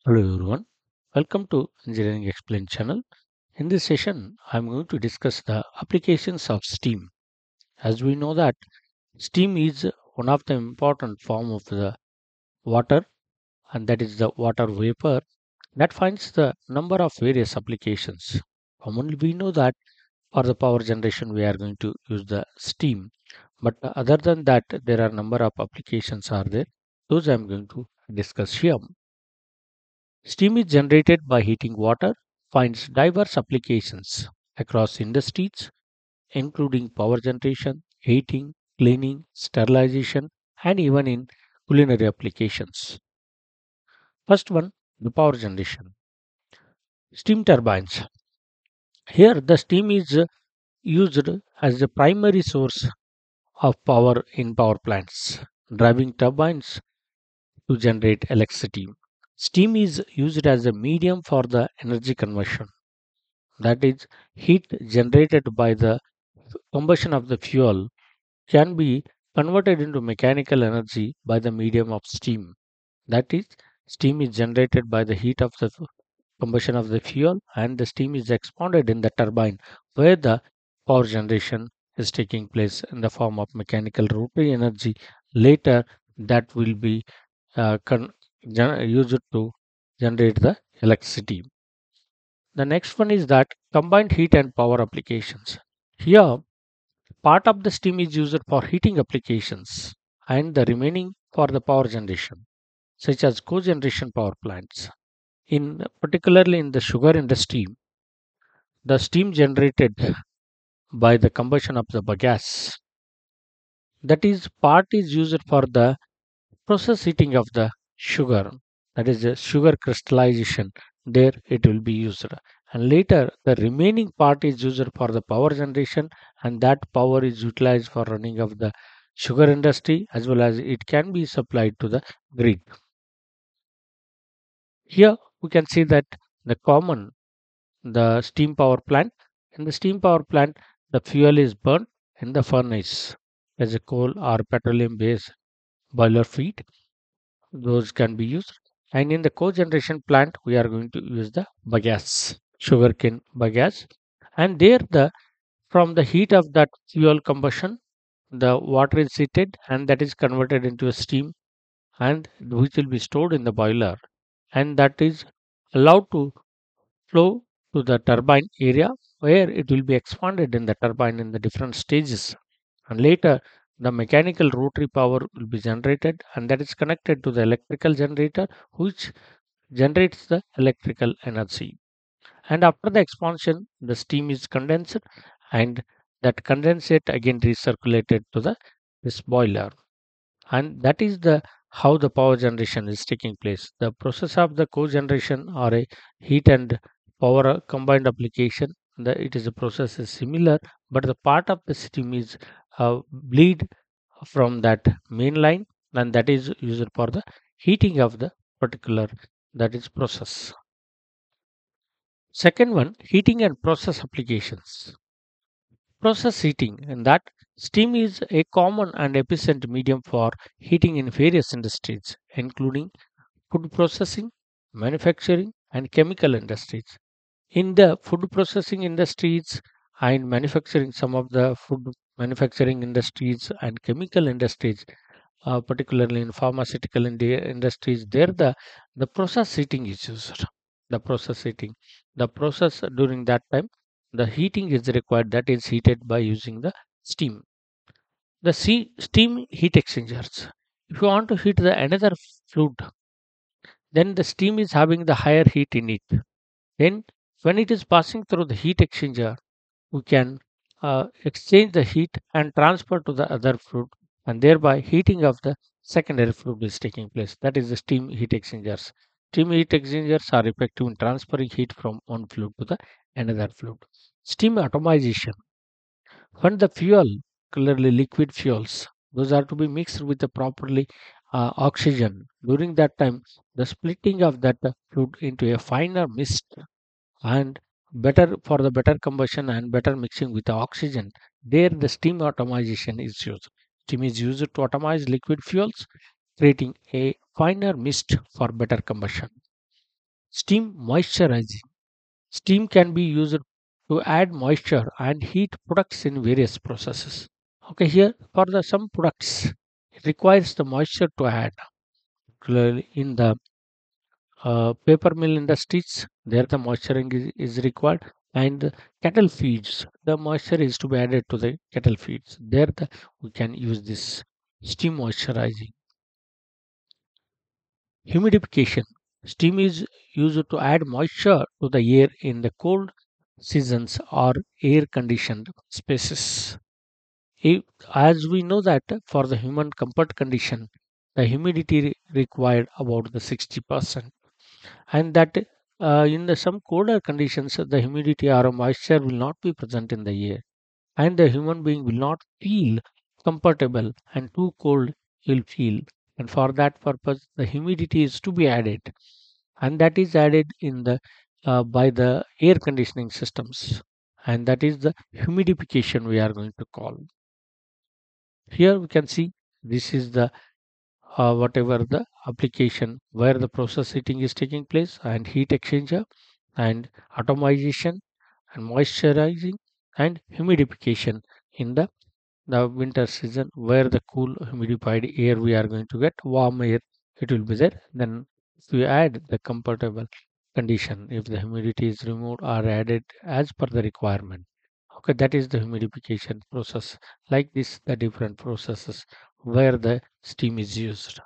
Hello everyone, welcome to Engineering Explained channel. In this session, I'm going to discuss the applications of steam. As we know that steam is one of the important form of the water, and that is the water vapor that finds the number of various applications. Commonly, we know that for the power generation we are going to use the steam, but other than that, there are number of applications are there. Those I'm going to discuss here. Steam is generated by heating water, finds diverse applications across industries, including power generation, heating, cleaning, sterilization, and even in culinary applications. First one, the power generation. Steam turbines. Here, the steam is used as the primary source of power in power plants, driving turbines to generate electricity. Steam is used as a medium for the energy conversion, that is, heat generated by the combustion of the fuel can be converted into mechanical energy by the medium of steam. That is, steam is generated by the heat of the combustion of the fuel, and the steam is expanded in the turbine where the power generation is taking place in the form of mechanical rotary energy. Later, that will be used to generate the electricity. The next one is that combined heat and power applications. Here, part of the steam is used for heating applications and the remaining for the power generation, such as cogeneration power plants. In particularly in the sugar industry, the steam generated by the combustion of the bagasse, that is part is used for the process heating of the sugar, that is the sugar crystallization. There it will be used, and later the remaining part is used for the power generation, and that power is utilized for running of the sugar industry as well as it can be supplied to the grid. Here we can see that the common, the steam power plant. In the steam power plant, the fuel is burned in the furnace as a coal or petroleum based boiler feed. Those can be used. And in the cogeneration plant, we are going to use the bagasse, sugarcane bagasse. And there, the from the heat of that fuel combustion, the water is heated and that is converted into a steam, and which will be stored in the boiler, and that is allowed to flow to the turbine area where it will be expanded in the turbine in the different stages, and later the mechanical rotary power will be generated, and that is connected to the electrical generator which generates the electrical energy. And after the expansion the steam is condensed, and that condensate again recirculated to the this boiler, and that is the how the power generation is taking place. The process of the cogeneration or a heat and power combined application, it is a process is similar, but the part of the steam is bleed from that main line, and that is used for the heating of the particular, that is process. Second one, heating and process applications. Process heating, and that steam is a common and efficient medium for heating in various industries, including food processing, manufacturing, and chemical industries. In the food processing industries and manufacturing, some of the food manufacturing industries and chemical industries, particularly in pharmaceutical industries, there the process heating is used. The process heating, the process during that time, the heating is required, that is heated by using the steam. The steam heat exchangers. If you want to heat the another fluid, then the steam is having the higher heat in it. Then when it is passing through the heat exchanger, we can exchange the heat and transfer to the other fluid, and thereby heating of the secondary fluid is taking place. That is the steam heat exchangers. Steam heat exchangers are effective in transferring heat from one fluid to the another fluid. Steam atomization. When the fuel, clearly liquid fuels, those are to be mixed with the properly oxygen. During that time, the splitting of that fluid into a finer mist, and better for the better combustion and better mixing with the oxygen, there the steam atomization is used. Steam is used to atomize liquid fuels, creating a finer mist for better combustion. Steam moisturizing. Steam can be used to add moisture and heat products in various processes. Okay, here for the some products, it requires the moisture to add. Particularly in the paper mill industries, there the moisturing is required, and cattle feeds, the moisture is to be added to the cattle feeds. There we can use this steam moisturizing. Humidification. Steam is used to add moisture to the air in the cold seasons or air conditioned spaces. If, as we know that for the human comfort condition, the humidity required about the 60%, and that in the some colder conditions, the humidity or moisture will not be present in the air, and the human being will not feel comfortable, and too cold will feel. And for that purpose, the humidity is to be added, and that is added in the by the air conditioning systems, and that is the humidification we are going to call. Here we can see this is the whatever the application where the process heating is taking place, and heat exchanger and atomization and moisturizing and humidification in the winter season, where the cool humidified air we are going to get, warm air it will be there. Then if we add the comfortable condition, if the humidity is removed or added as per the requirement. Okay, that is the humidification process. Like this, the different processes where the steam is used.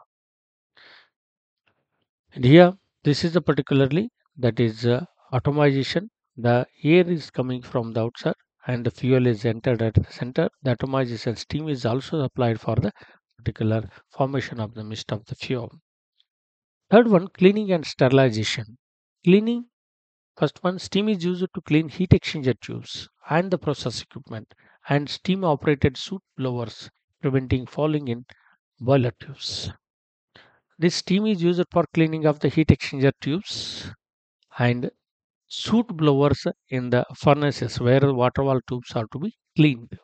And here, this is the particularly that is atomization. The air is coming from the outside and the fuel is entered at the center. The atomization steam is also applied for the particular formation of the mist of the fuel. Third one, cleaning and sterilization. Cleaning, first one, steam is used to clean heat exchanger tubes and the process equipment, and steam operated soot blowers preventing falling in boiler tubes. This steam is used for cleaning of the heat exchanger tubes and soot blowers in the furnaces where the water valve tubes are to be cleaned,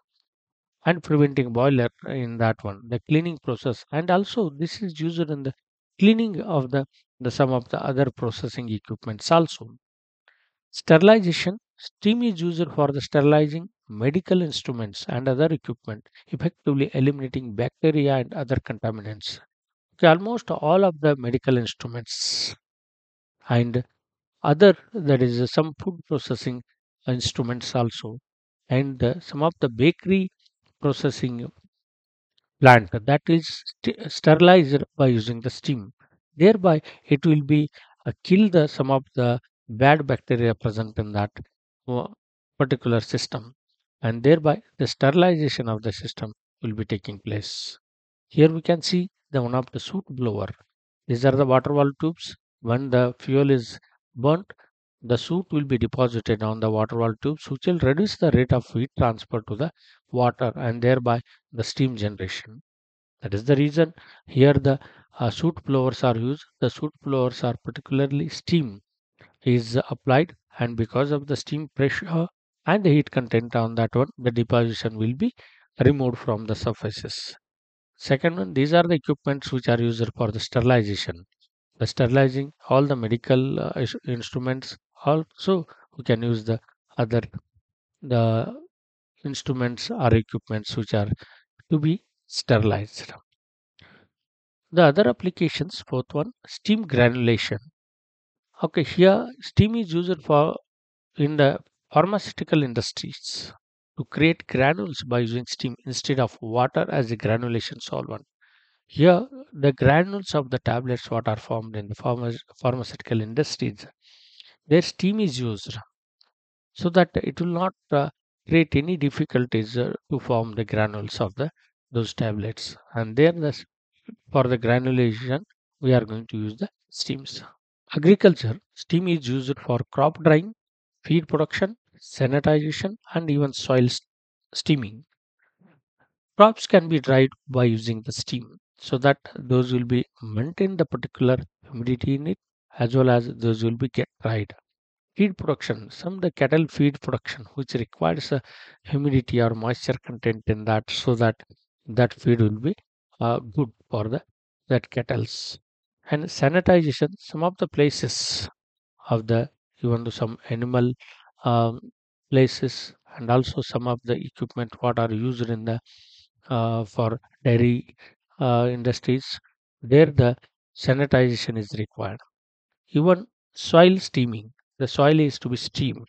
and preventing boiler in that one, the cleaning process. And also this is used in the cleaning of the some of the other processing equipments also. Sterilization. Steam is used for the sterilizing medical instruments and other equipment, effectively eliminating bacteria and other contaminants. Okay, almost all of the medical instruments and other, that is some food processing instruments also, and some of the bakery processing plant that is sterilized by using the steam. Thereby, it will be kill the some of the bad bacteria present in that uh, particular system, and thereby the sterilization of the system will be taking place. Here we can see the one of the soot blower. These are the water valve tubes. When the fuel is burnt, the soot will be deposited on the water valve tubes, which will reduce the rate of heat transfer to the water and thereby the steam generation. That is the reason here the soot blowers are used. The soot blowers are particularly steam is applied, and because of the steam pressure and the heat content on that one, the deposition will be removed from the surfaces. Second one, these are the equipments which are used for the sterilization. The sterilizing all the medical instruments. Also, we can use the other the instruments or equipments which are to be sterilized. The other applications, fourth one, steam granulation. Okay, here steam is used for in the pharmaceutical industries to create granules by using steam instead of water as a granulation solvent. Here, the granules of the tablets what are formed in the pharmaceutical industries, their steam is used so that it will not create any difficulties to form the granules of the those tablets. And there, for the granulation, we are going to use the steams. Agriculture, steam is used for crop drying, feed production, sanitization, and even soil steaming. Crops can be dried by using the steam so that those will be maintain the particular humidity in it, as well as those will be get dried. Feed production, some the cattle feed production which requires a humidity or moisture content in that, so that that feed will be good for the that cattle's. And sanitization, some of the places of the even to some animal um, places, and also some of the equipment what are used in the for dairy industries. There the sanitization is required. Even soil steaming, the soil is to be steamed.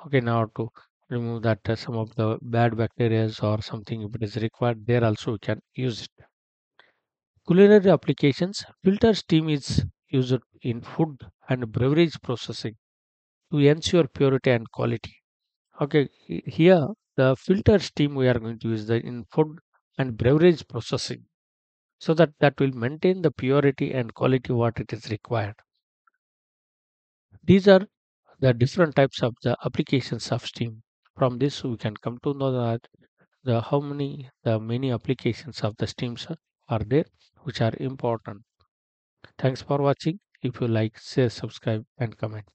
Okay, now to remove that some of the bad bacteria or something if it is required, there also we can use it. Culinary applications, filter steam is used in food and beverage processing to ensure purity and quality. Okay, here the filter steam we are going to use the in food and beverage processing, so that will maintain the purity and quality what it is required. These are the different types of the applications of steam. From this we can come to know that the many applications of the steams are there which are important. Thanks for watching. If you like, share, subscribe and comment.